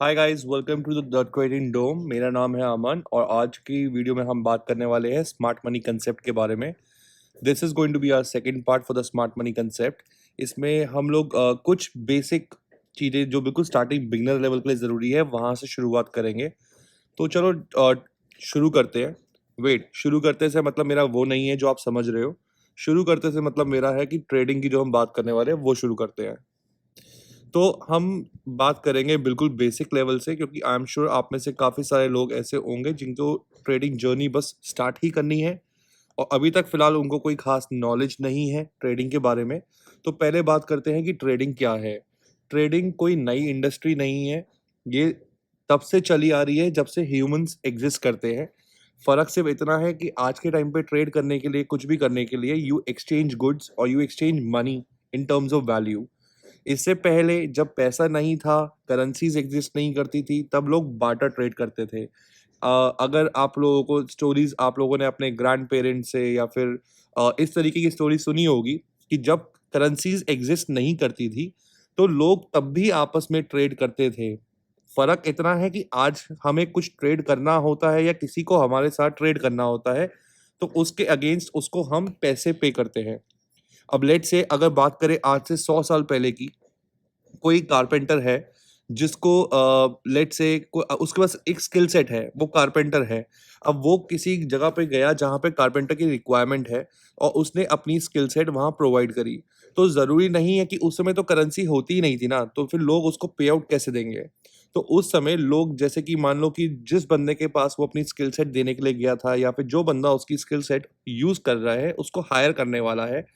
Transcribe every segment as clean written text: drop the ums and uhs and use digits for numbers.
Hi guys, welcome to the trading dome. मेरा नाम है अमन और आज की वीडियो में हम बात करने वाले हैं स्मार्ट मनी कंसेप्ट के बारे में। This is going to be our second part for the smart money concept. इसमें हम लोग कुछ बेसिक चीज़ें जो बिल्कुल स्टार्टिंग बिगिनर लेवल के लिए ज़रूरी है वहाँ से शुरुआत करेंगे। तो चलो शुरू करते हैं। वेट, शुरू करते से मतलब मेरा वो नहीं है जो आप समझ रहे हो। शुरू करते से मतलब मेरा है कि ट्रेडिंग की जो हम बात करने वाले हैं वो शुरू करते हैं। तो हम बात करेंगे बिल्कुल बेसिक लेवल से, क्योंकि आई एम श्योर आप में से काफ़ी सारे लोग ऐसे होंगे जिनको ट्रेडिंग जर्नी बस स्टार्ट ही करनी है और अभी तक फ़िलहाल उनको कोई ख़ास नॉलेज नहीं है ट्रेडिंग के बारे में। तो पहले बात करते हैं कि ट्रेडिंग क्या है। ट्रेडिंग कोई नई इंडस्ट्री नहीं है। ये तब से चली आ रही है जब से ह्यूमंस एग्ज़िस्ट करते हैं। फ़र्क सिर्फ़ इतना है कि आज के टाइम पे ट्रेड करने के लिए, कुछ भी करने के लिए यू एक्सचेंज गुड्स और you exchange money in terms of value. इससे पहले जब पैसा नहीं था, करेंसीज़ एग्ज़िस्ट नहीं करती थी, तब लोग बार्टर ट्रेड करते थे। अगर आप लोगों को स्टोरीज़ आप लोगों ने अपने ग्रैंड पेरेंट्स से या फिर इस तरीके की स्टोरी सुनी होगी कि जब करेंसीज़ एग्ज़िस्ट नहीं करती थी, तो लोग तब भी आपस में ट्रेड करते थे। फ़र्क इतना है कि आज हमें कुछ ट्रेड करना होता है या किसी को हमारे साथ ट्रेड करना होता है, तो उसके अगेंस्ट उसको हम पैसे पे करते हैं। अब लेट्स से अगर बात करें आज से 100 साल पहले की, कोई कारपेंटर है जिसको लेट्स से उसके पास एक स्किल सेट है, वो कारपेंटर है। अब वो किसी जगह पे गया जहाँ पे कारपेंटर की रिक्वायरमेंट है और उसने अपनी स्किल सेट वहाँ प्रोवाइड करी। तो ज़रूरी नहीं है कि उस समय तो करेंसी होती ही नहीं थी ना, तो फिर लोग उसको पे आउट कैसे देंगे? तो उस समय लोग, जैसे कि मान लो कि जिस बंदे के पास वो अपनी स्किल सेट देने के लिए गया था या फिर जो बंदा उसकी स्किल सेट यूज़ कर रहा है, उसको हायर करने वाला है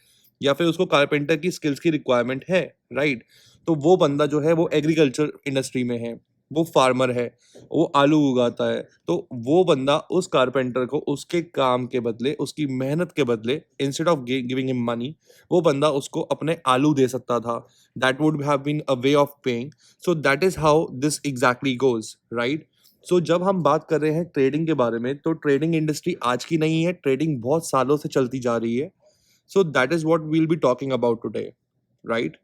या फिर उसको कारपेंटर की स्किल्स की रिक्वायरमेंट है, राइट? तो वो बंदा जो है वो एग्रीकल्चर इंडस्ट्री में है, वो फार्मर है, वो आलू उगाता है। तो वो बंदा उस कारपेंटर को उसके काम के बदले, उसकी मेहनत के बदले, instead of giving him money, वो बंदा उसको अपने आलू दे सकता था। That would have been a way of paying. So that is how this exactly goes, right? So जब हम बात कर रहे हैं ट्रेडिंग के बारे में, तो ट्रेडिंग इंडस्ट्री आज की नहीं है, ट्रेडिंग बहुत सालों से चलती जा रही है। So that is what we will be talking about today, right?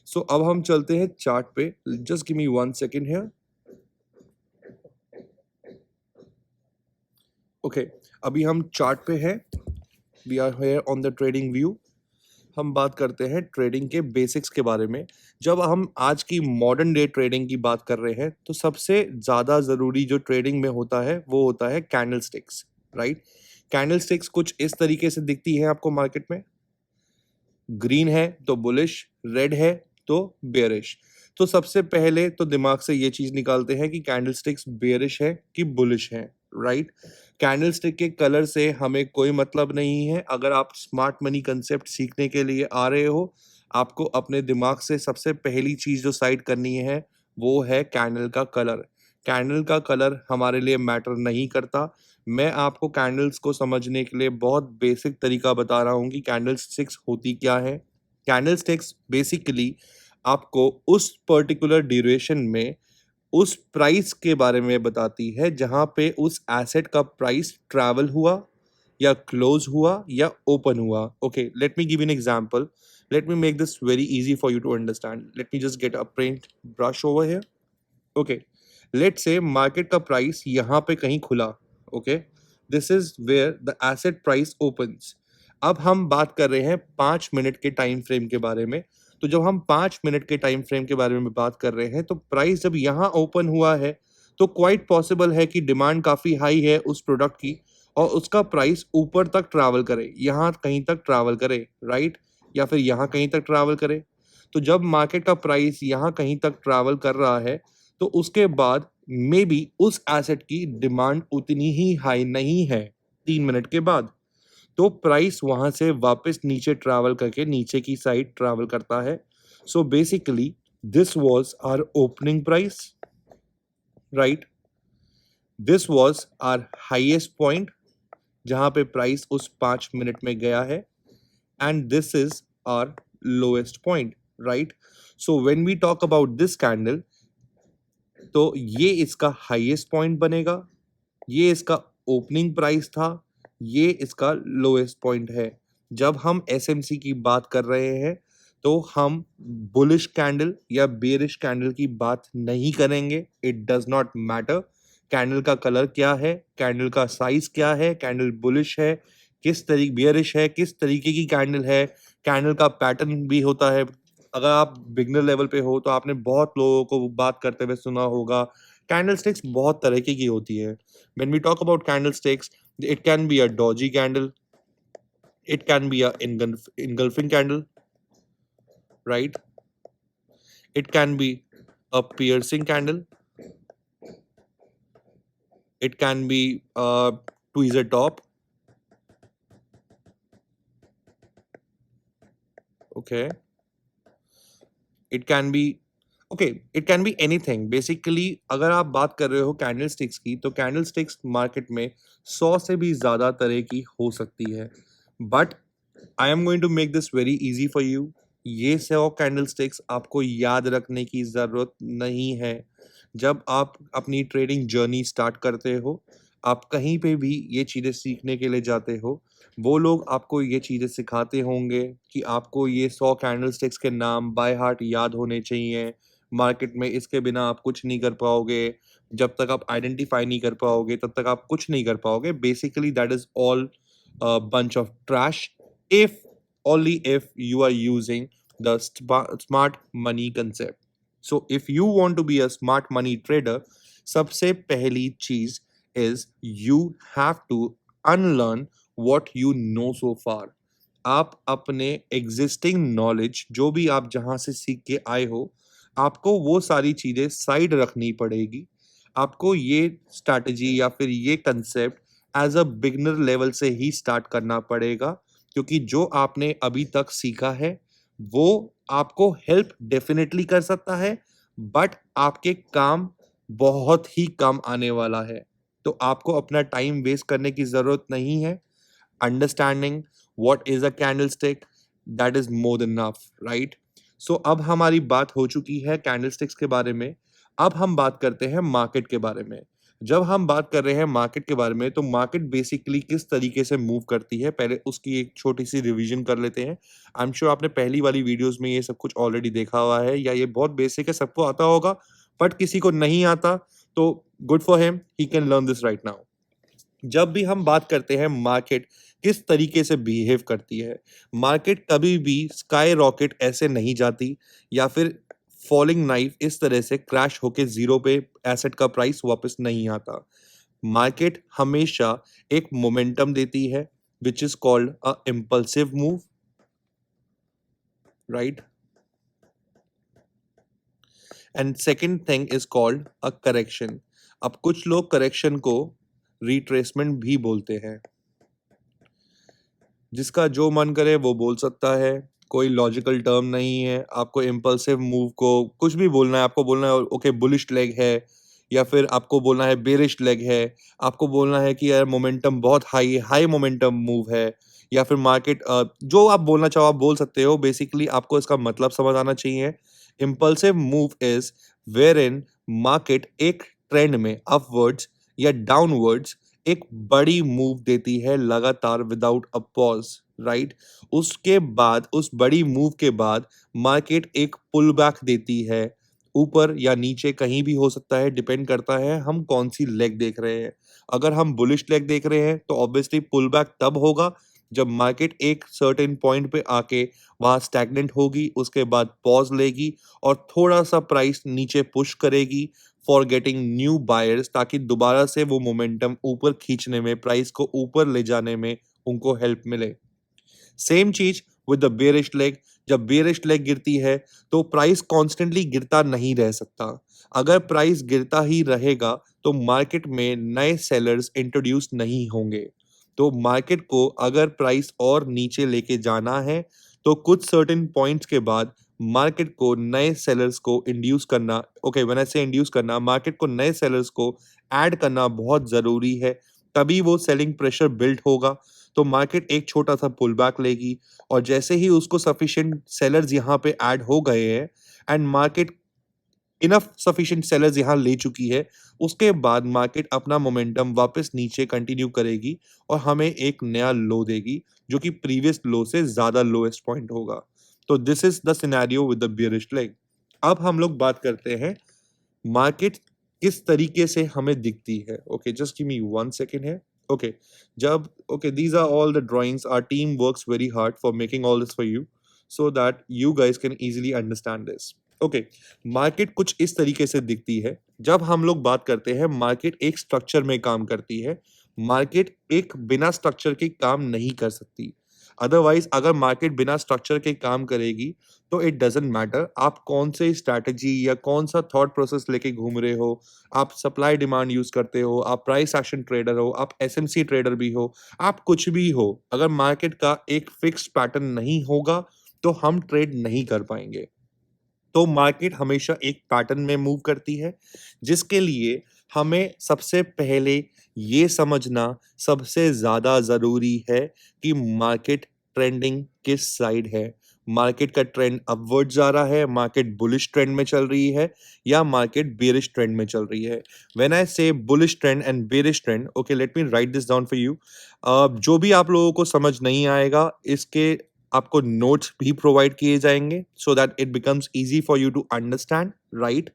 So अब हम चलते हैं चार्ट पे। Just give me 1 second here. Okay, अभी हम चार्ट पे हैं। We are here on the TradingView. हम बात करते हैं ट्रेडिंग के बेसिक्स के बारे में। जब हम आज की मॉडर्न डे ट्रेडिंग की बात कर रहे हैं, तो सबसे ज़्यादा ज़रूरी जो ट्रेडिंग में होता है, वो होता है कैंडलस्टिक्स, राइट? कैंडलस्टिक्स कुछ इस तरीके से दिखती है आपको मार्केट में। ग्रीन है तो बुलिश, रेड है तो बेयरिश। तो सबसे पहले तो दिमाग से ये चीज़ निकालते हैं कि कैंडलस्टिक्स बेयरिश है कि बुलिश है, राइट? कैंडलस्टिक के कलर से हमें कोई मतलब नहीं है। अगर आप स्मार्ट मनी कंसेप्ट सीखने के लिए आ रहे हो, आपको अपने दिमाग से सबसे पहली चीज़ जो साइड करनी है, वो है कैंडल का कलर। कैंडल का कलर हमारे लिए मैटर नहीं करता। मैं आपको कैंडल्स को समझने के लिए बहुत बेसिक तरीका बता रहा हूँ कि कैंडलस्टिक्स होती क्या है। कैंडलस्टिक्स बेसिकली आपको उस पर्टिकुलर ड्यूरेशन में उस प्राइस के बारे में बताती है जहाँ पे उस एसेट का प्राइस ट्रैवल हुआ या क्लोज हुआ या ओपन हुआ। Okay, let me give an example. Let me make this very easy for you to understand. Let me just get a paint brush over here. Okay, let's say market का price यहाँ पे कहीं खुला। Okay, this is where the asset price opens. अब हम बात कर रहे हैं 5 मिनट के टाइम फ्रेम के बारे में। तो जब हम 5 मिनट के टाइम फ्रेम के बारे में बात कर रहे हैं, तो प्राइस जब यहाँ ओपन हुआ है, तो क्वाइट पॉसिबल है कि डिमांड काफ़ी हाई है उस प्रोडक्ट की और उसका प्राइस ऊपर तक ट्रैवल करे, यहाँ कहीं तक ट्रैवल करे, राइट? या फिर यहाँ कहीं तक ट्रैवल करे। तो जब मार्केट का प्राइस यहाँ कहीं तक ट्रैवल कर रहा है, तो उसके बाद मे बी उस एसेट की डिमांड उतनी ही हाई नहीं है 3 मिनट के बाद। तो प्राइस वहां से वापस नीचे ट्रैवल करके नीचे की साइड ट्रैवल करता है। So basically this was our opening price, right? This was our highest point जहां पे प्राइस उस 5 मिनट में गया है, and this is our lowest point, right? So when we talk about this candle, तो ये इसका हाईएस्ट पॉइंट बनेगा, ये इसका ओपनिंग प्राइस था, ये इसका लोएस्ट पॉइंट है। जब हम एसएमसी की बात कर रहे हैं, तो हम बुलिश कैंडल या बेरिश कैंडल की बात नहीं करेंगे। It does not matter candle का कलर क्या है, कैंडल का साइज क्या है, कैंडल बुलिश है, किस तरीके बेयरिश है, किस तरीके की कैंडल है, कैंडल का पैटर्न भी होता है। अगर आप बिगनर लेवल पे हो तो आपने बहुत लोगों को बात करते हुए सुना होगा। कैंडल स्टिक्स बहुत तरीके की होती है। When we talk about candle sticks, it can be a doji candle, it can be a engulfing candle, right? It can be a piercing candle, it can be a tweezer top, okay? It can be it can be anything basically। अगर आप बात कर रहे हो candle sticks की तो candle sticks market में 100 से भी ज़्यादा तरह की हो सकती है, but I am going to make this very easy for you. ये 100 कैंडल स्टिक्स आपको याद रखने की ज़रूरत नहीं है। जब आप अपनी ट्रेडिंग जर्नी स्टार्ट करते हो, आप कहीं पे भी ये चीज़ें सीखने के लिए जाते हो, वो लोग आपको ये चीज़ें सिखाते होंगे कि आपको ये 100 कैंडल स्टिक्स के नाम बाय हार्ट याद होने चाहिए। मार्केट में इसके बिना आप कुछ नहीं कर पाओगे। जब तक आप आइडेंटिफाई नहीं कर पाओगे, तब तक आप कुछ नहीं कर पाओगे। Basically that is all bunch of trash if only if you are using the smart money concept. So if you want to be a smart money trader, सबसे पहली चीज is you have to unlearn what you know so far। आप अपने existing knowledge जो भी आप जहां से सीख के आए हो, आपको वो सारी चीजें साइड रखनी पड़ेगी। आपको ये स्ट्रैटेजी या फिर ये concept as a beginner level से ही स्टार्ट करना पड़ेगा, क्योंकि जो आपने अभी तक सीखा है वो आपको हेल्प डेफिनेटली कर सकता है, बट आपके काम बहुत ही कम आने वाला है। तो आपको अपना टाइम वेस्ट करने की ज़रूरत नहीं है। Understanding what is a candlestick, that is more than enough, right? So अब हमारी बात हो चुकी है कैंडलस्टिक्स के बारे में। अब हम बात करते हैं मार्केट के बारे में। जब हम बात कर रहे हैं मार्केट के बारे में, तो मार्केट बेसिकली किस तरीके से मूव करती है, पहले उसकी एक छोटी-सी रिवीजन कर लेते हैं। आई एम श्योर आपने पहली वाली वीडियोज़ में ये सब कुछ ऑलरेडी देखा हुआ है, या ये बहुत बेसिक है, सबको आता होगा, बट किसी को नहीं आता, तो good for him, he can learn this right now. जब भी हम बात करते हैं मार्केट किस तरीके से बिहेव करती है, मार्केट कभी भी स्काई रॉकेट ऐसे नहीं जाती, या फिर फॉलिंग नाइफ इस तरह से क्रैश होके जीरो पे एसेट का प्राइस वापस नहीं आता। मार्केट हमेशा एक मोमेंटम देती है which is called a impulsive move, right? And second thing is called a correction. अब कुछ लोग करेक्शन को रिट्रेसमेंट भी बोलते हैं। जिसका जो मन करे वो बोल सकता है, कोई लॉजिकल टर्म नहीं है। आपको इम्पल्सिव मूव को कुछ भी बोलना है, आपको बोलना है ओके बुलिश लेग है, या फिर आपको बोलना है बेरिश लेग है, आपको बोलना है कि यार मोमेंटम बहुत हाई हाई मोमेंटम मूव है, या फिर मार्केट जो आप बोलना चाहो आप बोल सकते हो। बेसिकली आपको इसका मतलब समझ आना चाहिए। Impulsive move is where in market एक ट्रेंड में अपवर्ड्स या डाउनवर्ड्स एक बड़ी मूव देती है लगातार विदाउट अ पॉज, राइट? उसके बाद उस बड़ी मूव के बाद मार्केट एक पुल बैक देती है, ऊपर या नीचे कहीं भी हो सकता है, डिपेंड करता है हम कौन सी लेग देख रहे हैं। अगर हम बुलिश लेग देख रहे हैं तो ऑब्वियसली पुल बैक तब होगा जब मार्केट एक सर्टेन पॉइंट पे आके वहां स्टैग्नेंट होगी, उसके बाद पॉज लेगी और थोड़ा सा प्राइस नीचे पुश करेगी फॉर गेटिंग न्यू बायर्स, ताकि दोबारा से वो मोमेंटम ऊपर खींचने में, प्राइस को ऊपर ले जाने में उनको हेल्प मिले। सेम चीज विद द बेयरिश लेग। जब बेयरिश लेग गिरती है तो प्राइस कॉन्स्टेंटली गिरता नहीं रह सकता। अगर प्राइस गिरता ही रहेगा तो मार्केट में नए सेलर्स इंट्रोड्यूस नहीं होंगे। तो मार्केट को अगर प्राइस और नीचे लेके जाना है तो कुछ सर्टेन पॉइंट्स के बाद मार्केट को नए सेलर्स को इंड्यूस करना, ओके व्हेन आई से इंड्यूस करना, मार्केट को नए सेलर्स को ऐड करना बहुत जरूरी है। तभी वो सेलिंग प्रेशर बिल्ड होगा। तो मार्केट एक छोटा सा पुल बैक लेगी, और जैसे ही उसको सफिशिएंट सेलर्स यहाँ पे ऐड हो गए हैं and market enough sufficient sellers यहाँ ले चुकी है, उसके बाद मार्केट अपना मोमेंटम वापस नीचे कंटिन्यू करेगी और हमें एक नया लो देगी जो कि प्रीवियस लो से ज्यादा लोएस्ट पॉइंट होगा। तो this is the scenario with the bearish leg. अब हम लोग बात करते हैं मार्केट किस तरीके से हमें दिखती है। Okay, just give me 1 second है। ओके, जब okay these are all the drawings, our team works very hard for making all this for you so that you guys can easily understand this. Okay, market कुछ इस तरीके से दिखती है। जब हम लोग बात करते हैं मार्केट एक स्ट्रक्चर में काम करती है, मार्केट एक बिना स्ट्रक्चर के काम नहीं कर सकती। अदरवाइज अगर मार्केट बिना स्ट्रक्चर के काम करेगी तो इट डजेंट मैटर आप कौन से स्ट्रैटेजी या कौन सा थॉट प्रोसेस लेके घूम रहे हो। आप सप्लाई डिमांड यूज करते हो, आप प्राइस एक्शन ट्रेडर हो, आप एसएमसी ट्रेडर भी हो, आप कुछ भी हो, अगर मार्केट का एक फिक्स्ड पैटर्न नहीं होगा तो हम ट्रेड नहीं कर पाएंगे। तो मार्केट हमेशा एक पैटर्न में मूव करती है, जिसके लिए हमें सबसे पहले ये समझना सबसे ज़्यादा ज़रूरी है कि मार्केट ट्रेंडिंग किस साइड है। मार्केट का ट्रेंड अपवर्ड जा रहा है, मार्केट बुलिश ट्रेंड में चल रही है, या मार्केट बेरिश ट्रेंड में चल रही है। व्हेन आई से bullish trend and bearish trend, okay let me right this down for you. जो भी आप लोगों को समझ नहीं आएगा, इसके आपको नोट्स भी प्रोवाइड किए जाएंगे so that it becomes easy for you to understand, right.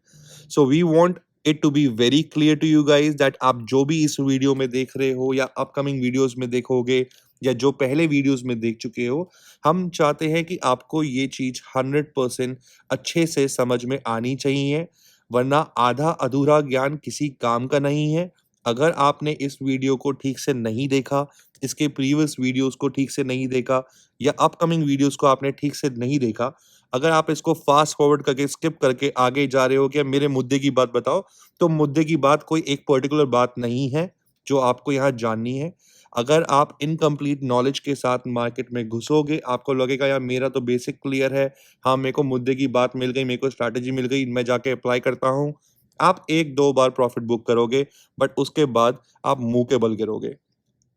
So we want it to be very clear to you guys that आप जो भी इस वीडियो में देख रहे हो या अपकमिंग वीडियोस में देखोगे या जो पहले वीडियोस में देख चुके हो, हम चाहते हैं कि आपको ये चीज 100% अच्छे से समझ में आनी चाहिए, वरना आधा अधूरा ज्ञान किसी काम का नहीं है। अगर आपने इस वीडियो को ठीक से नहीं देखा, इसके प्रीवियस वीडियोस को ठीक से नहीं देखा, या अपकमिंग वीडियोस को आपने ठीक से नहीं देखा, अगर आप इसको फास्ट फॉरवर्ड करके स्किप करके आगे जा रहे हो कि मेरे मुद्दे की बात बताओ, तो मुद्दे की बात कोई एक पर्टिकुलर बात नहीं है जो आपको यहाँ जाननी है। अगर आप इनकम्प्लीट नॉलेज के साथ मार्केट में घुसोगे, आपको लगेगा यार मेरा तो बेसिक क्लियर है, हाँ मेरे को मुद्दे की बात मिल गई, मेरे को स्ट्रैटेजी मिल गई, मैं जाके अप्लाई करता हूँ। आप 1-2 बार प्रॉफिट बुक करोगे, बट उसके बाद आप मुंह के बल गिरोगे,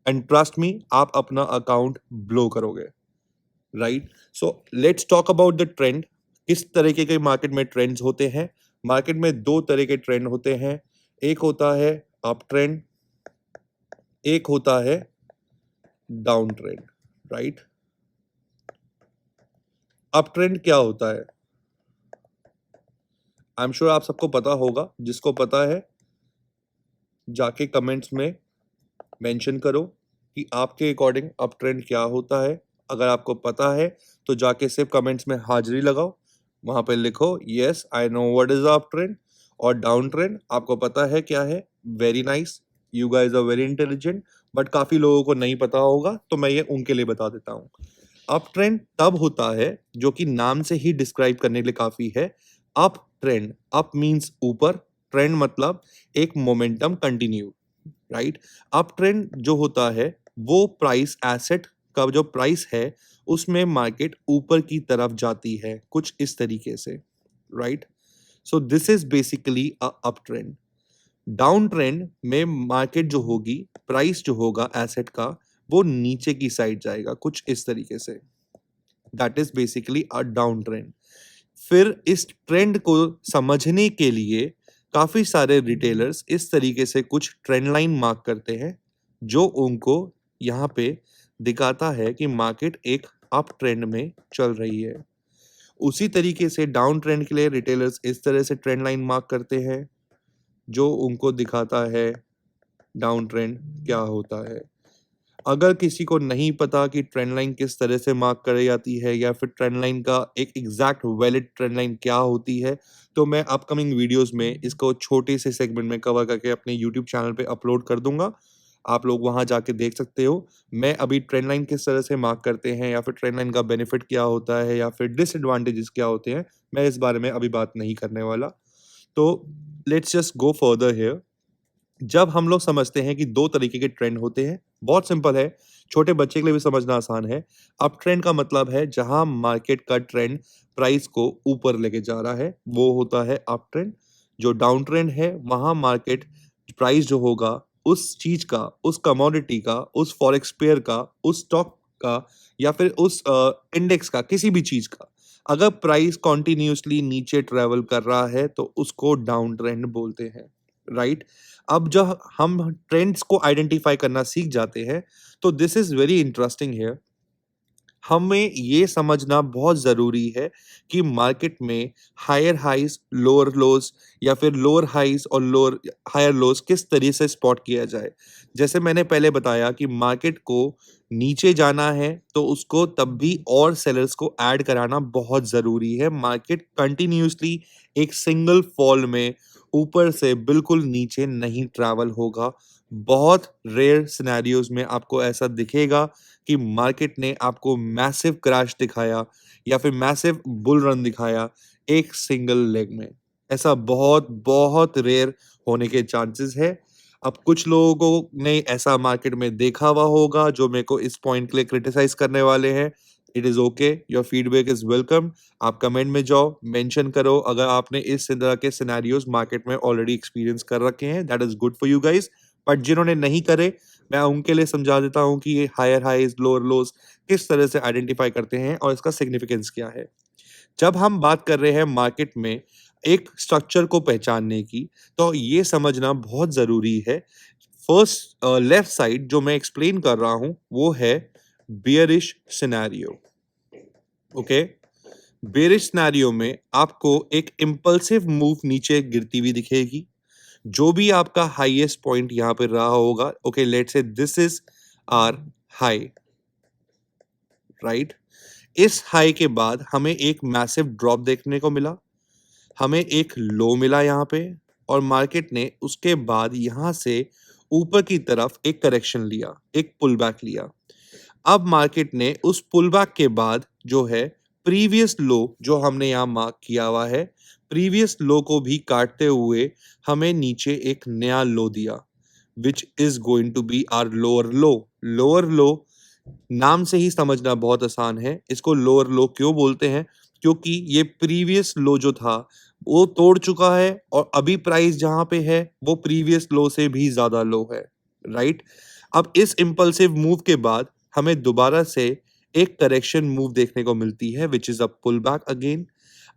एंड ट्रस्ट मी आप अपना अकाउंट ब्लो करोगे, right. So let's talk about the trend. किस तरीके के मार्केट में ट्रेंड्स होते हैं? मार्केट में 2 तरह के ट्रेंड होते हैं। एक होता है अप ट्रेंड, एक होता है down trend, right. Up trend क्या होता है? आई एम श्योर आप सबको पता होगा। जिसको पता है जाके कमेंट्स में मेंशन करो कि आपके अकॉर्डिंग अप ट्रेंड क्या होता है। अगर आपको पता है तो जाके सिर्फ कमेंट्स में हाजिरी लगाओ, वहां पे लिखो yes I know what is up trend. और डाउन ट्रेंड आपको पता है क्या है? Very nice, you guys are very intelligent, but काफी लोगों को नहीं पता होगा, तो मैं ये उनके लिए बता देता हूँ। अप ट्रेंड तब होता है, जो कि नाम से ही डिस्क्राइब करने के लिए काफी है। अप ट्रेंड, अप मींस ऊपर, ट्रेंड मतलब एक momentum continue, right. Up trend जो होता है वो प्राइस एसेट का जो प्राइस है उसमें मार्केट ऊपर की तरफ जाती है, कुछ इस तरीके से, right. So this is basically a up trend. Down trend में मार्केट जो होगी, प्राइस जो होगा एसेट का, वो नीचे की साइड जाएगा, कुछ इस तरीके से। That is basically a down trend. फिर इस ट्रेंड को समझने के लिए काफी सारे रिटेलर्स इस तरीके से कुछ ट्रेंड लाइन मार्क करते हैं, जो उनको यहाँ पे दिखाता है कि मार्केट एक अप ट्रेंड में चल रही है। उसी तरीके से डाउन ट्रेंड के लिए रिटेलर्स इस तरह से ट्रेंड लाइन मार्क करते हैं, जो उनको दिखाता है डाउन ट्रेंड क्या होता है। अगर किसी को नहीं पता कि ट्रेंड लाइन किस तरह से मार्क करी जाती है, या फिर ट्रेंड लाइन का एक एग्जैक्ट वैलिड ट्रेंड लाइन क्या होती है, तो मैं अपकमिंग वीडियोस में इसको छोटे से सेगमेंट में कवर करके अपने यूट्यूब चैनल पे अपलोड कर दूंगा। आप लोग वहां जाके देख सकते हो। मैं अभी ट्रेंड लाइन किस तरह से मार्क करते हैं, या फिर ट्रेंड लाइन का बेनिफिट क्या होता है, या फिर डिसएडवांटेजेस क्या होते हैं, मैं इस बारे में अभी बात नहीं करने वाला। तो let's just go further here. जब हम लोग समझते हैं कि 2 तरीके के ट्रेंड होते हैं, बहुत सिंपल है, छोटे बच्चे के लिए भी समझना आसान है। अप ट्रेंड का मतलब है जहां मार्केट का ट्रेंड प्राइस को ऊपर लेके जा रहा है, वो होता है अप ट्रेंड। जो डाउन ट्रेंड है वहां मार्केट प्राइस जो होगा उस चीज का, उस कमोडिटी का, उस फॉरेक्स पेयर का, उस स्टॉक का, या फिर उस इंडेक्स का, किसी भी चीज का, अगर प्राइस कॉन्टिन्यूसली नीचे ट्रेवल कर रहा है तो उसको डाउन ट्रेंड बोलते हैं, राइट। अब जब हम ट्रेंड्स को आइडेंटिफाई करना सीख जाते हैं, तो this is very interesting here. हमें ये समझना बहुत ज़रूरी है कि मार्केट में हायर हाइज़, लोअर लोज़ या फिर लोअर हाइज़ और लोअर हायर लोज़ किस तरीके से स्पॉट किया जाए। जैसे मैंने पहले बताया कि मार्केट को नीचे जाना है तो उसको तब भी और सेलर्स को ऐड कराना बहुत ज़रूरी है। मार्केट कंटिन्यूअसली एक सिंगल फॉल में ऊपर से बिल्कुल नीचे नहीं ट्रैवल होगा। बहुत रेयर सिनेरियोज़ में आपको ऐसा दिखेगा कि मार्केट ने आपको मैसिव क्रैश दिखाया या फिर मैसिव बुल रन दिखाया एक सिंगल लेग में। ऐसा बहुत बहुत रेयर होने के चांसेस है। अब कुछ लोगों को ने ऐसा मार्केट में देखा हुआ होगा जो मेरे को इस पॉइंट के लिए क्रिटिसाइज करने वाले हैं। It is okay, your feedback is welcome. आप कमेंट में जाओ, मेंशन करो अगर आपने इस तरह के सिनेरियोज़ मार्केट में ऑलरेडी एक्सपीरियंस कर रखे हैं, that is good for you guys. But जिन्होंने नहीं करे, मैं उनके लिए समझा देता हूँ कि ये हायर हाइज़, लोअर लोज़ किस तरह से आइडेंटिफ़ाई करते हैं और इसका सिग्निफिकेंस क्या है। जब हम बात कर रहे हैं मार्केट में एक स्ट्रक्चर को पहचानने की, तो ये समझना बहुत ज़रूरी है। फर्स्ट लेफ्ट साइड जो मैं एक्सप्लेन कर रहा हूँ, वो है bearish scenario, okay? Bearish scenario में आपको एक इम्पल्सिव मूव नीचे गिरती हुई दिखेगी। जो भी आपका हाईएस्ट पॉइंट यहाँ पे रहा होगा, okay, let's say this is our high, right? इस हाई के बाद हमें एक मैसिव ड्रॉप देखने को मिला, हमें एक लो मिला यहाँ पे, और मार्केट ने उसके बाद यहाँ से ऊपर की तरफ एक करेक्शन लिया, एक पुल बैक लिया। अब मार्केट ने उस पुल बैक के बाद जो है प्रीवियस लो जो हमने यहाँ मार्क किया हुआ है, प्रीवियस लो को भी काटते हुए हमें नीचे एक नया लो दिया, which is going to be our lower low. Lower low नाम से ही समझना बहुत आसान है। इसको लोअर लो क्यों बोलते हैं? क्योंकि ये प्रीवियस लो जो था वो तोड़ चुका है और अभी प्राइस जहां पे है वो प्रीवियस लो से भी ज्यादा लो है, राइट? अब इस इम्पल्सिव मूव के बाद हमें दोबारा से एक करेक्शन मूव देखने को मिलती है, which is a pull back again.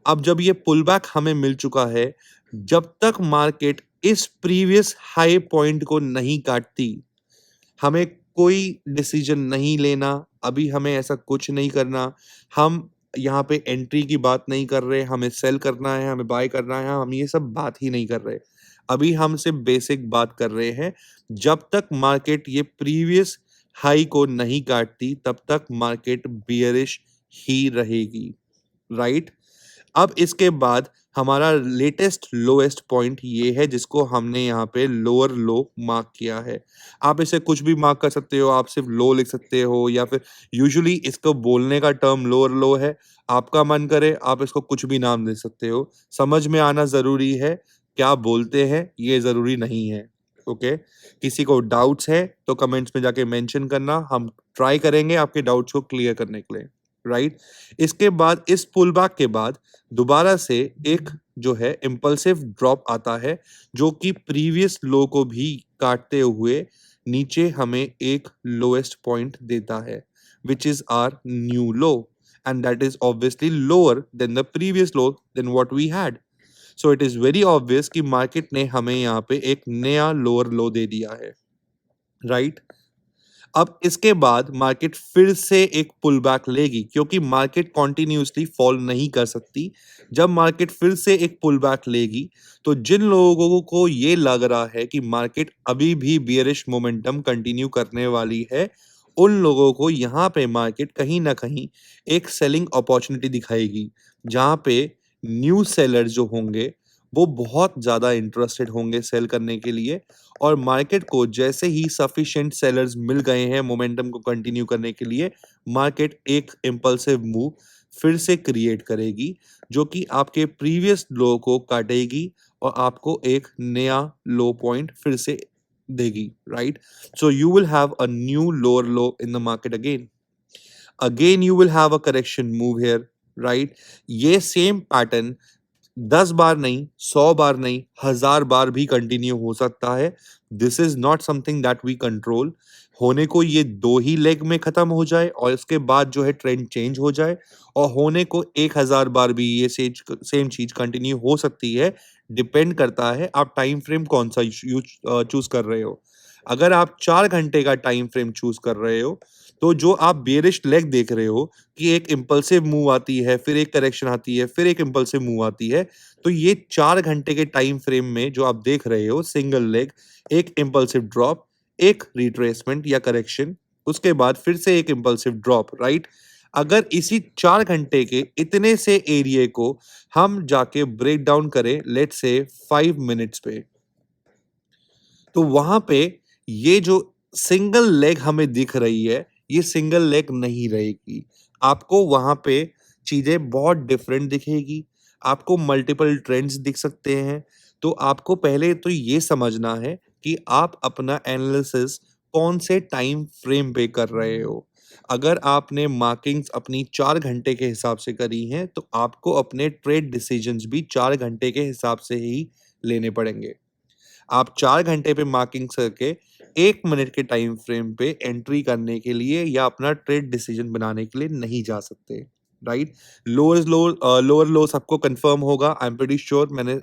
अब जब ये पुल बैक हमें मिल चुका है, जब तक मार्केट इस प्रीवियस हाई पॉइंट को नहीं काटती, हमें कोई डिसीजन नहीं लेना। अभी हमें ऐसा कुछ नहीं करना। हम यहाँ पे एंट्री की बात नहीं कर रहे, हमें सेल करना है, हमें बाय करना है, हम ये सब बात ही नहीं कर रहे। अभी हम सिर्फ बेसिक बात कर रहे हैं। जब तक मार्केट ये प्रीवियस हाई को नहीं काटती, तब तक मार्केट बियरिश ही रहेगी, राइट? अब इसके बाद हमारा लेटेस्ट लोएस्ट पॉइंट ये है जिसको हमने यहाँ पे लोअर लो मार्क किया है। आप इसे कुछ भी मार्क कर सकते हो, आप सिर्फ लो लिख सकते हो, या फिर यूजुअली इसको बोलने का टर्म लोअर लो है। आपका मन करे आप इसको कुछ भी नाम दे सकते हो। समझ में आना ज़रूरी है, क्या बोलते हैं ये ज़रूरी नहीं है, ओके? किसी को डाउट्स है तो कमेंट्स में जाके मेंशन करना, हम ट्राई करेंगे आपके डाउट्स को क्लियर करने के लिए, राइट? इसके बाद इस पुल बैक के बाद दोबारा से एक जो है इम्पल्सिव ड्रॉप आता है, जो कि प्रीवियस लो को भी काटते हुए नीचे हमें एक लोएस्ट पॉइंट देता है, which is our new low, and that is obviously lower than the previous low than what we had. So it is very obvious कि मार्केट ने हमें यहाँ पे एक नया लोअर लो दे दिया है, राइट? अब इसके बाद मार्केट फिर से एक पुल बैक लेगी, क्योंकि मार्केट कॉन्टिन्यूसली फॉल नहीं कर सकती। जब मार्केट फिर से एक पुल बैक लेगी, तो जिन लोगों को ये लग रहा है कि मार्केट अभी भी बियरिश मोमेंटम कंटिन्यू करने वाली है, उन लोगों को यहाँ पे मार्केट कहीं ना कहीं एक सेलिंग अपॉर्चुनिटी दिखाएगी, जहाँ पे न्यू सेलर जो होंगे वो बहुत ज़्यादा इंटरेस्टेड होंगे सेल करने के लिए, और मार्केट को जैसे ही सफिशिएंट सेलर्स मिल गए हैं मोमेंटम को कंटिन्यू करने के लिए, मार्केट एक इम्पल्सिव मूव फिर से क्रिएट करेगी, जो कि आपके प्रीवियस लो को काटेगी और आपको एक नया लो पॉइंट फिर से देगी, right? So you will have a new lower low in the market again you will have a correction move here, right? ये सेम पैटर्न 10 बार नहीं, 100 बार नहीं, 1000 बार भी कंटिन्यू हो सकता है। This is not something that we control. होने को ये 2 ही लेग में खत्म हो जाए और इसके बाद जो है ट्रेंड चेंज हो जाए, और होने को 1000 बार भी ये सेम चीज कंटिन्यू हो सकती है। डिपेंड करता है आप टाइम फ्रेम कौन सा चूज कर रहे हो। अगर आप 4 घंटे का टाइम फ्रेम चूज कर रहे हो, तो जो आप बेयरिश लेग देख रहे हो कि एक इम्पल्सिव मूव आती है, फिर एक करेक्शन आती है, फिर एक इम्पल्सिव मूव आती है, तो ये 4 घंटे के टाइम फ्रेम में जो आप देख रहे हो सिंगल लेग, एक इम्पल्सिव ड्रॉप, एक रिट्रेसमेंट या करेक्शन, उसके बाद फिर से एक इम्पल्सिव ड्रॉप, राइट? अगर इसी 4 घंटे के इतने से एरिया को हम जाके ब्रेक डाउन करें लेट्स से 5 मिनट्स पे, तो वहां पे ये जो सिंगल लेग हमें दिख रही है, ये सिंगल लेग नहीं रहेगी। आपको वहां पे चीजें बहुत डिफरेंट दिखेगी, आपको मल्टीपल ट्रेंड्स दिख सकते हैं। तो आपको पहले तो ये समझना है कि आप अपना एनालिसिस कौन से टाइम फ्रेम पे कर रहे हो। अगर आपने मार्किंग्स अपनी 4 घंटे के हिसाब से करी हैं, तो आपको अपने ट्रेड डिसीजंस भी 4 घंटे के हिसाब से ही लेने पड़ेंगे। आप 4 घंटे पे मार्किंग करके 1 मिनट के टाइम फ्रेम पे एंट्री करने के लिए या अपना ट्रेड डिसीजन बनाने के लिए नहीं जा सकते, राइट? लोअर लो सबको कंफर्म होगा। आई एम प्रीटी श्योर मैंने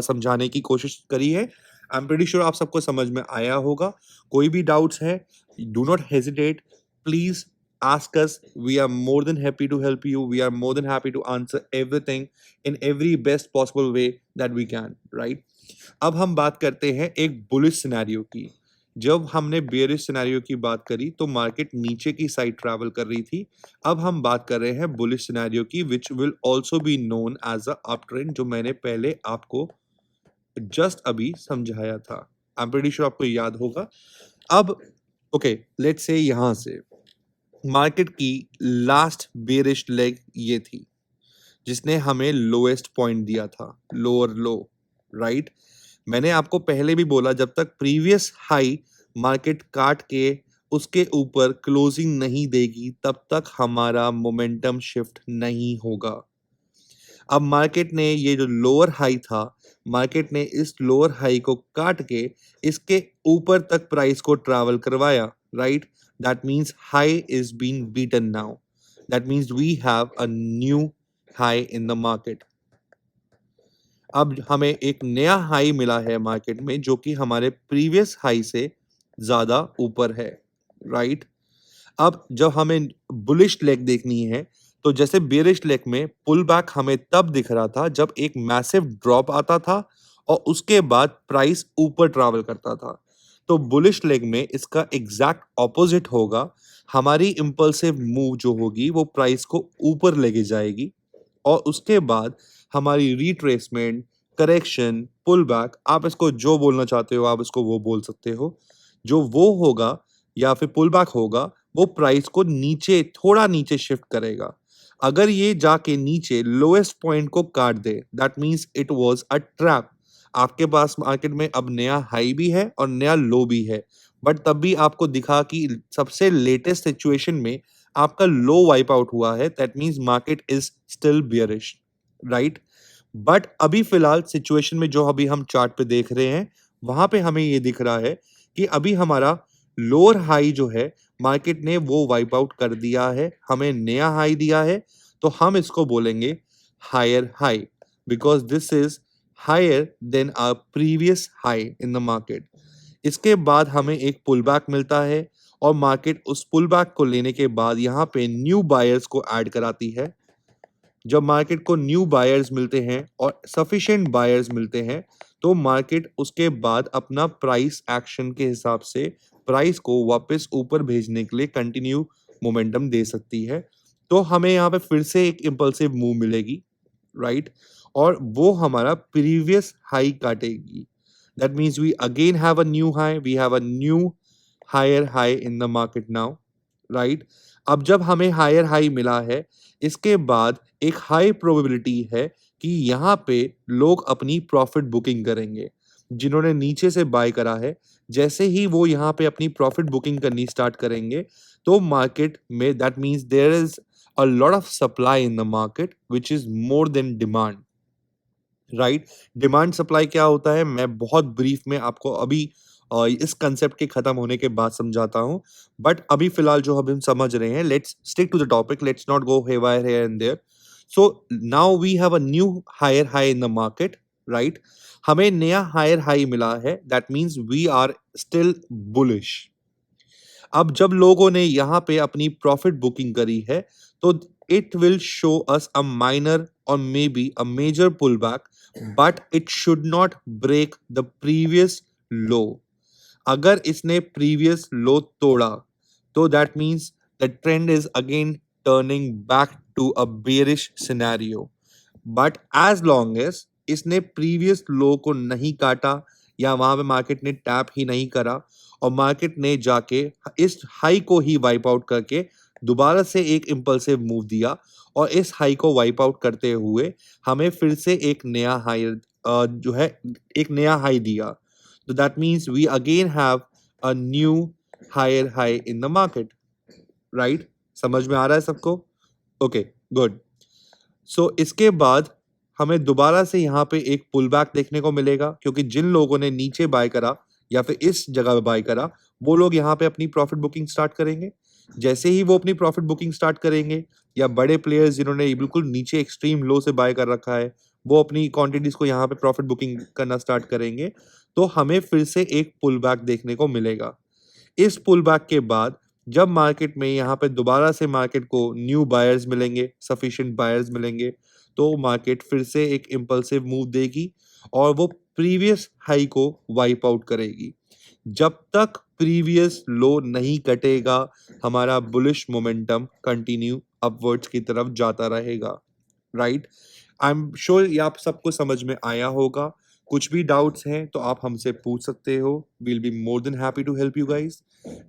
समझाने की कोशिश करी है। आई एम प्रीटी श्योर आप सबको समझ में आया होगा। कोई भी डाउट्स है, do not hesitate, please ask us. We are more than happy to help you. We are more than happy to answer everything in every best possible way that we can, right? अब हम बात करते हैं एक bullish scenario की। जब हमने bearish scenario की बात करी तो मार्केट नीचे की साइड ट्रैवल कर रही थी। अब हम बात कर रहे हैं बुलिश सिनेरियो की which will also be known as a up trend, जो मैंने पहले आपको जस्ट अभी समझाया था। आई एम प्रीटी श्योर आपको याद होगा। अब ओके, लेट्स से यहां से मार्केट की लास्ट बेयरिश लेग ये थी जिसने हमें लोएस्ट पॉइंट दिया था, लोअर लो, राइट? मैंने आपको पहले भी बोला जब तक प्रीवियस हाई मार्केट काट के उसके ऊपर क्लोजिंग नहीं देगी तब तक हमारा मोमेंटम शिफ्ट नहीं होगा। अब मार्केट ने ये जो लोअर हाई था, मार्केट ने इस लोअर हाई को काट के इसके ऊपर तक प्राइस को ट्रैवल करवाया, right? That means high is being beaten now. That means we have a new high in the market. अब हमें एक नया हाई मिला है मार्केट में जो कि हमारे प्रीवियस हाई से ज्यादा ऊपर है, राइट? अब जब हमें बुलिश लेग देखनी है तो जैसे बेरिश लेग में पुल बैक हमें तब दिख रहा था जब एक मैसिव ड्रॉप आता था और उसके बाद प्राइस ऊपर ट्रैवल करता था। तो बुलिश लेग में इसका एग्जैक्ट ऑपोजिट होगा। हमारी इंपल्सिव मूव जो होगी वो प्राइस को ऊपर लेके जाएगी और उसके बाद हमारी रिट्रेसमेंट, करेक्शन, पुल बैक, आप इसको जो बोलना चाहते हो आप इसको वो बोल सकते हो, जो वो होगा या फिर पुल बैक होगा, वो प्राइस को नीचे, थोड़ा नीचे शिफ्ट करेगा। अगर ये जाके नीचे लोएस्ट पॉइंट को काट दे that means it was a trap. आपके पास मार्केट में अब नया हाई भी है और नया लो भी है, बट तब भी आपको दिखा कि सबसे लेटेस्ट सिचुएशन में आपका लो वाइप आउट हुआ है। That means market is still bearish, right? But अभी फिलहाल सिचुएशन में जो अभी हम चार्ट पे देख रहे हैं वहां पे हमें ये दिख रहा है कि अभी हमारा लोअर हाई जो है मार्केट ने वो वाइप आउट कर दिया है, हमें नया हाई दिया है। तो हम इसको बोलेंगे higher high because this is higher than a previous high in the market. इसके बाद हमें एक पुल बैक मिलता है और मार्केट उस पुल बैक को लेने के बाद यहाँ पे न्यू बायर्स को ऐड कराती है। जब मार्केट को न्यू बायर्स मिलते हैं और सफिशिएंट बायर्स मिलते हैं तो मार्केट उसके बाद अपना प्राइस एक्शन के हिसाब से प्राइस को वापस ऊपर भेजने के लिए कंटिन्यू मोमेंटम दे सकती है। तो हमें यहाँ पे फिर से एक इम्पल्सिव मूव मिलेगी, राइट? और वो हमारा प्रीवियस हाई काटेगी। That means we again have a new high, we have a new higher high in the market now, right? अब जब हमें हायर हाई मिला है इसके बाद एक हाई प्रोबेबिलिटी है कि यहाँ पे लोग अपनी प्रॉफिट बुकिंग करेंगे। जिन्होंने नीचे से बाय करा है, जैसे ही वो यहाँ पे अपनी प्रॉफिट बुकिंग करनी स्टार्ट करेंगे तो मार्केट में that means there is a lot of supply in the market which is more than demand, right? Demand supply क्या होता है मैं बहुत ब्रीफ में आपको अभी इस कंसेप्ट के खत्म होने के बाद समझाता हूं। बट अभी फिलहाल जो हम समझ रहे हैं, let's stick to the topic, let's not go haywire here and there. So now we have a new higher high in the market, right? हमें नया हायर हाई मिला है that means we are still bullish. अब जब लोगों ने यहाँ पे अपनी प्रॉफिट बुकिंग करी है तो it will show us a minor और may be a major pull back, but it should not break the previous low. अगर इसने प्रीवियस लो तोड़ा तो that means the trend is again turning back to a bearish scenario. But as long as इसने previous low को नहीं काटा या वहां पे मार्केट ने टैप ही नहीं करा और मार्केट ने जाके इस हाई को ही वाइप आउट करके दोबारा से एक इंपल्सिव मूव दिया और इस हाई को वाइप आउट करते हुए हमें फिर से एक नया हाई जो है एक नया हाई दिया। तो that means we again have a new higher high in the market, right? समझ में आ रहा है सबको? Okay, good. सो इसके बाद हमें दोबारा से यहाँ पे एक पुल बैक देखने को मिलेगा क्योंकि जिन लोगों ने नीचे बाय करा या फिर इस जगह पे बाय करा वो लोग यहाँ पे अपनी प्रॉफिट बुकिंग स्टार्ट करेंगे। जैसे ही वो अपनी प्रॉफिट बुकिंग स्टार्ट करेंगे या बड़े प्लेयर्स जिन्होंने बिल्कुल नीचे एक्सट्रीम लो से बाय कर रखा है वो अपनी क्वांटिटीज को यहाँ पे प्रॉफिट बुकिंग करना स्टार्ट करेंगे, तो हमें फिर से एक पुल बैक देखने को मिलेगा। इस पुल बैक के बाद जब मार्केट में यहाँ पे दोबारा से मार्केट को न्यू बायर्स मिलेंगे, सफिशिएंट बायर्स मिलेंगे, तो मार्केट फिर से एक इम्पल्सिव मूव देगी और वो प्रीवियस हाई को वाइप आउट करेगी। जब तक प्रीवियस लो नहीं कटेगा हमारा बुलिश मोमेंटम कंटिन्यू अपवर्ड्स की तरफ जाता रहेगा, राइट? आई एम श्योर ये आप सबको समझ में आया होगा। कुछ भी डाउट्स हैं तो आप हमसे पूछ सकते हो। Will be more than happy to help you guys.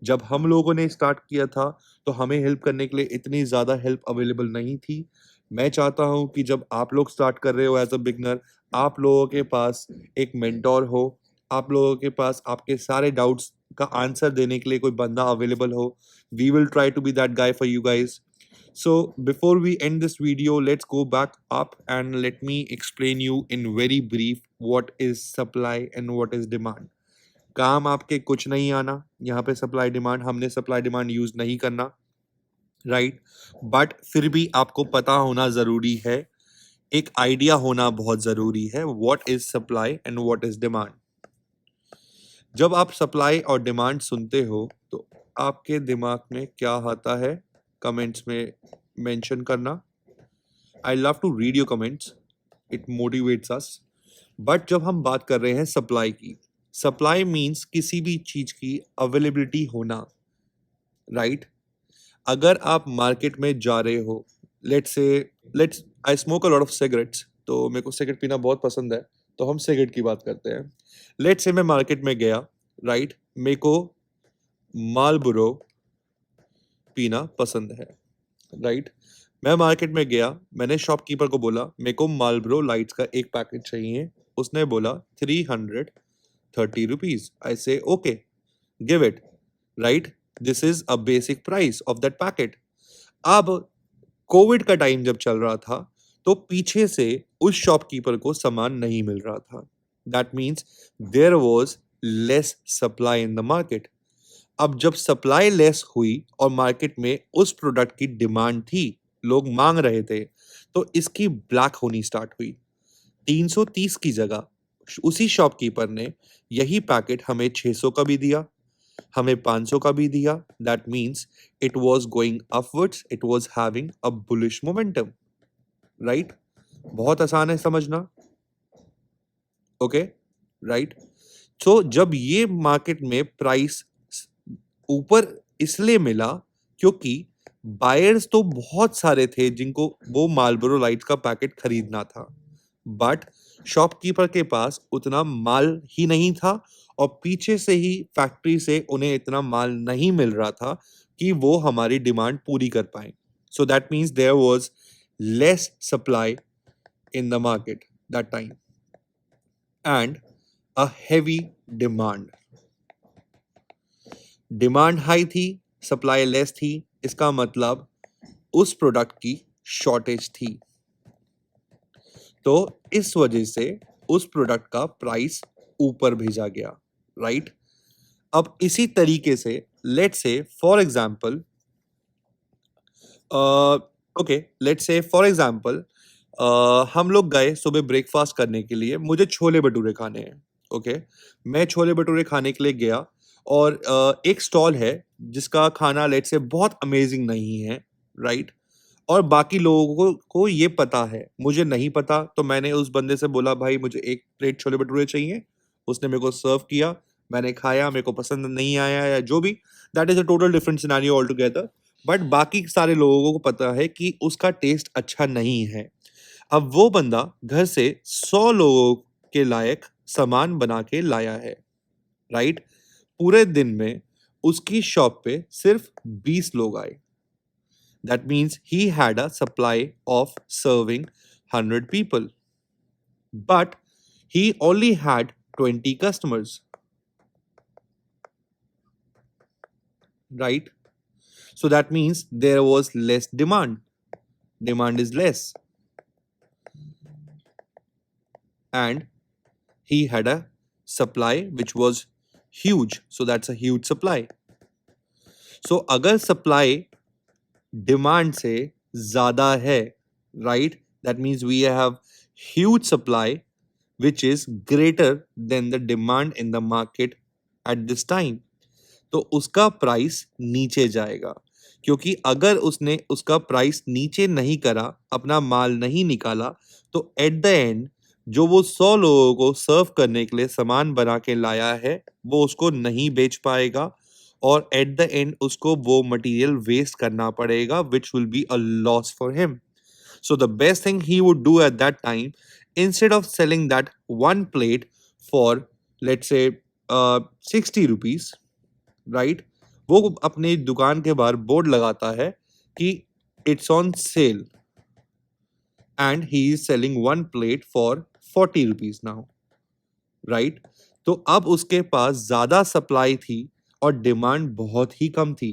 जब हम लोगों ने स्टार्ट किया था तो हमें हेल्प करने के लिए इतनी ज़्यादा हेल्प अवेलेबल नहीं थी। मैं चाहता हूँ कि जब आप लोग स्टार्ट कर रहे हो एज अ बिगनर, आप लोगों के पास एक मेंटोर हो, आप लोगों के पास आपके सारे डाउट्स का आंसर देने के लिए कोई बंदा अवेलेबल हो। We will try to be that guy for you guys. So before we end this video, let's go back up and let me explain you in very brief what is supply and what is demand. काम आपके कुछ नहीं आना, यहाँ पे supply demand, हमने supply demand use नहीं करना, राइट? बट फिर भी आपको पता होना जरूरी है, एक आइडिया होना बहुत जरूरी है, what is supply and what is demand. जब आप सप्लाई और डिमांड सुनते हो तो आपके दिमाग में क्या आता है, कमेंट्स में मेंशन करना। I love to read your comments, it motivates us. But जब हम बात कर रहे हैं सप्लाई की, सप्लाई मीन्स किसी भी चीज की अवेलेबिलिटी होना, राइट? अगर आप मार्केट में जा रहे हो, let's I smoke a lot of cigarettes, तो मेरे को सिगरेट पीना बहुत पसंद है, तो हम सिगरेट की बात करते हैं। लेट्स से मैं मार्केट में गया, राइट? मेरे को मालबोरो पीना पसंद है, राइट? मैं मार्केट में गया, मैंने शॉपकीपर को बोला मेरे को मालब्रो लाइट्स का एक पैकेट चाहिए। उसने बोला 330 रुपीज। आई से okay, give it, right? This is a basic price of that packet. अब कोविड का टाइम जब चल रहा था तो पीछे से उस शॉपकीपर को सामान नहीं मिल रहा था। That means there was less supply in the market. अब जब सप्लाई लेस हुई और मार्केट में उस प्रोडक्ट की डिमांड थी, लोग मांग रहे थे, तो इसकी ब्लैक होनी स्टार्ट हुई। 330 की जगह उसी शॉपकीपर ने यही पैकेट हमें 600 का भी दिया, हमें 500 का भी दिया। That means it was going upwards, it was having a bullish momentum, right? बहुत आसान है समझना, ओके, राइट? सो जब ये मार्केट में प्राइस ऊपर इसलिए मिला क्योंकि बायर्स तो बहुत सारे थे जिनको वो मालबोरो लाइट्स का पैकेट खरीदना था, बट शॉपकीपर के पास उतना माल ही नहीं था और पीछे से ही फैक्ट्री से उन्हें इतना माल नहीं मिल रहा था कि वो हमारी डिमांड पूरी कर पाए। So that means there was less supply in the market that time and a heavy demand. Demand high थी, सप्लाई लेस थी, इसका मतलब उस प्रोडक्ट की शॉर्टेज थी, तो इस वजह से उस प्रोडक्ट का प्राइस ऊपर भेजा गया, राइट? अब इसी तरीके से लेट्स से फॉर एग्जांपल हम लोग गए सुबह ब्रेकफास्ट करने के लिए, मुझे छोले भटूरे खाने हैं, ओके? मैं छोले भटूरे खाने के लिए गया और एक स्टॉल है जिसका खाना लेट से बहुत अमेजिंग नहीं है, राइट? और बाकी लोगों को ये पता है, मुझे नहीं पता, तो मैंने उस बंदे से बोला भाई मुझे 1 प्लेट छोले भटूरे चाहिए। उसने मेरे को सर्व किया, मैंने खाया, मेरे को पसंद नहीं आया या जो भी, that is a total different scenario all together. But बाकी सारे लोगों को पता है कि उसका टेस्ट अच्छा नहीं है। अब वो बंदा घर से 100 लोगों के लायक सामान बना के लाया है, राइट? पूरे दिन में उसकी शॉप पे सिर्फ 20 लोग आए। That means he had a supply of serving 100 people. But he only had 20 customers, right? So that means there was less demand. Demand is less. And he had a supply which was huge. So that's a huge supply. So अगर supply demand से ज़्यादा है, right? That means we have huge supply which is greater than the demand in the market at this time. तो उसका price नीचे जाएगा, क्योंकि अगर उसने उसका प्राइस नीचे नहीं करा, अपना माल नहीं निकाला, तो एट द एंड जो वो 100 लोगों को सर्व करने के लिए सामान बना के लाया है, वो उसको नहीं बेच पाएगा और एट द एंड उसको वो मटेरियल वेस्ट करना पड़ेगा which will be a loss for him. So the best thing he would do at that time, instead of selling that one plate for let's say 60 rupees, right? वो अपनी दुकान के बाहर board लगाता है कि it's on sale and he is selling 1 plate for 40 rupees now, right? तो अब उसके पास ज़्यादा सप्लाई थी और डिमांड बहुत ही कम थी,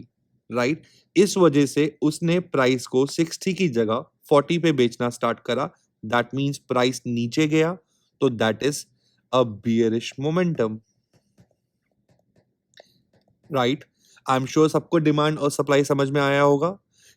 राइट? इस वजह से उसने प्राइस को 60 की जगह 40 पे बेचना स्टार्ट करा। दैट मीन्स प्राइस नीचे गया, तो that is a bearish momentum, right? I am sure सबको डिमांड और सप्लाई समझ में आया होगा।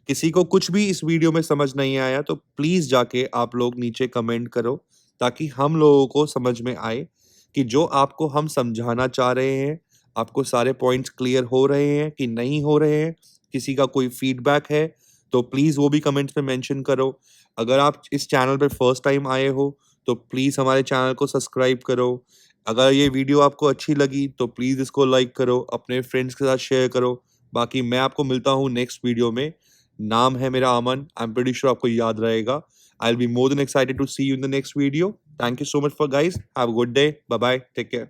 किसी को कुछ भी इस वीडियो में समझ नहीं आया तो प्लीज़ जाके आप लोग नीचे कमेंट करो, ताकि हम लोगों को समझ में आए कि जो आपको हम समझाना चाह रहे हैं, आपको सारे पॉइंट्स क्लियर हो रहे हैं कि नहीं हो रहे हैं। किसी का कोई फीडबैक है तो प्लीज़ वो भी कमेंट्स में मेंशन करो। अगर आप इस चैनल पे फर्स्ट टाइम आए हो तो प्लीज़ हमारे चैनल को सब्सक्राइब करो। अगर ये वीडियो आपको अच्छी लगी तो प्लीज़ इसको लाइक करो, अपने फ्रेंड्स के साथ शेयर करो। बाकी मैं आपको मिलता हूँ नेक्स्ट वीडियो में। नाम है मेरा Aman, I am pretty sure आपको याद रहेगा। I will be more than excited to see you in the next video. Thank you so much for guys, have a good day, bye bye, take care.